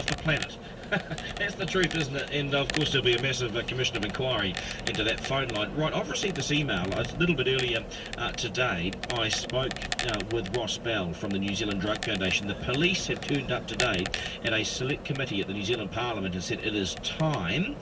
off the planet. That's the truth, isn't it? And of course there'll be a massive commission of inquiry into that phone line. Right, I've received this email a little bit earlier today. I spoke with Ross Bell from the New Zealand Drug Foundation. The police have turned up today at a select committee at the New Zealand Parliament and said it is time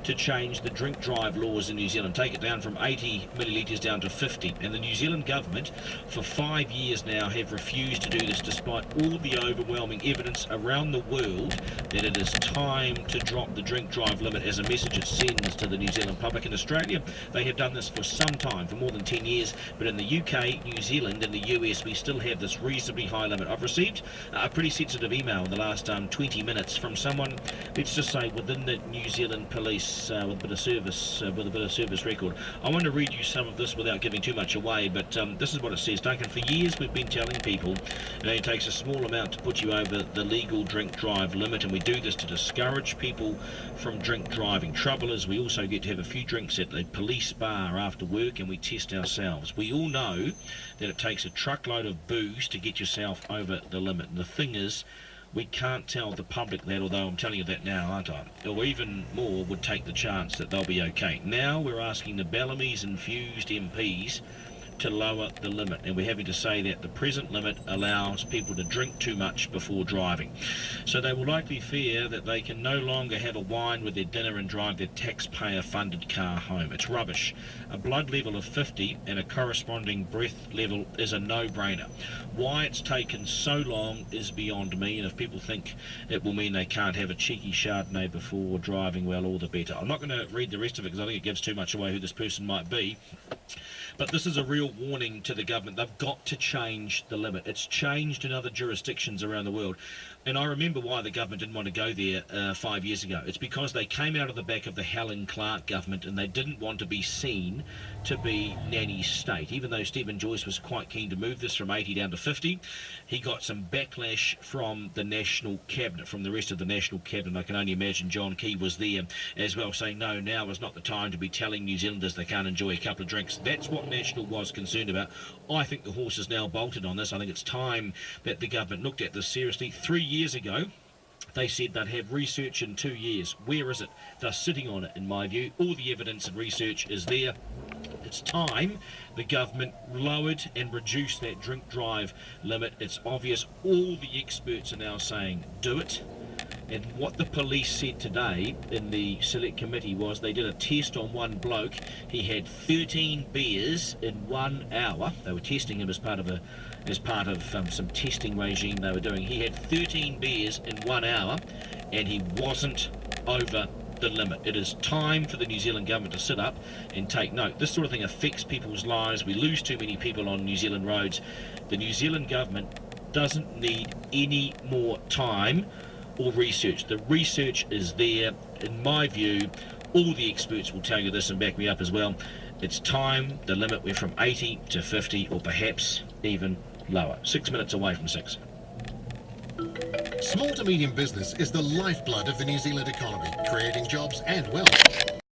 to change the drink drive laws in New Zealand, take it down from 80 millilitres down to 50. And the New Zealand government for 5 years now have refused to do this, despite all the overwhelming evidence around the world that it is time to drop the drink drive limit as a message it sends to the New Zealand public. In Australia, they have done this for some time, for more than 10 years, but in the UK, New Zealand and the US, we still have this reasonably high limit. I've received a pretty sensitive email in the last 20 minutes from someone, let's just say, within the New Zealand Police, with a bit of service record. I want to read you some of this without giving too much away, but this is what it says. Duncan, for years we've been telling people it only takes a small amount to put you over the legal drink drive limit, and we do this to discourage people from drink driving. Trouble is, we also get to have a few drinks at the police bar after work, and we test ourselves. We all know that it takes a truckload of booze to get yourself over the limit, and the thing is, we can't tell the public that, although I'm telling you that now, aren't I? Or even more, would take the chance that they'll be okay. Now we're asking the Bellamy's infused MPs to lower the limit, and we're happy to say that the present limit allows people to drink too much before driving. So they will likely fear that they can no longer have a wine with their dinner and drive their taxpayer-funded car home. It's rubbish. A blood level of 50 and a corresponding breath level is a no-brainer. Why it's taken so long is beyond me, and if people think it will mean they can't have a cheeky Chardonnay before driving, well, all the better. I'm not going to read the rest of it because I think it gives too much away who this person might be. But this is a real warning to the government. They've got to change the limit. It's changed in other jurisdictions around the world. And I remember why the government didn't want to go there 5 years ago. It's because they came out of the back of the Helen Clark government and they didn't want to be seen to be nanny state. Even though Stephen Joyce was quite keen to move this from 80 down to 50, he got some backlash from the National Cabinet, from the rest of the National Cabinet. I can only imagine John Key was there as well, saying, no, now is not the time to be telling New Zealanders they can't enjoy a couple of drinks. That's what National was concerned about. I think the horse is now bolted on this. I think it's time that the government looked at this seriously. 3 years ago, they said they'd have research in 2 years. Where is it? They're sitting on it, in my view. All the evidence and research is there. It's time the government lowered and reduced that drink drive limit. It's obvious. All the experts are now saying, do it. And what the police said today in the select committee was they did a test on one bloke. He had 13 beers in 1 hour. They were testing him as part of some testing regime they were doing. He had 13 beers in 1 hour, and he wasn't over the limit. It is time for the New Zealand government to sit up and take note. This sort of thing affects people's lives. We lose too many people on New Zealand roads. The New Zealand government doesn't need any more time or research. The research is there. In my view, all the experts will tell you this and back me up as well. It's time the limit went from 80 to 50, or perhaps even lower. 6 minutes away from 6. Small to medium business is the lifeblood of the New Zealand economy, creating jobs and wealth.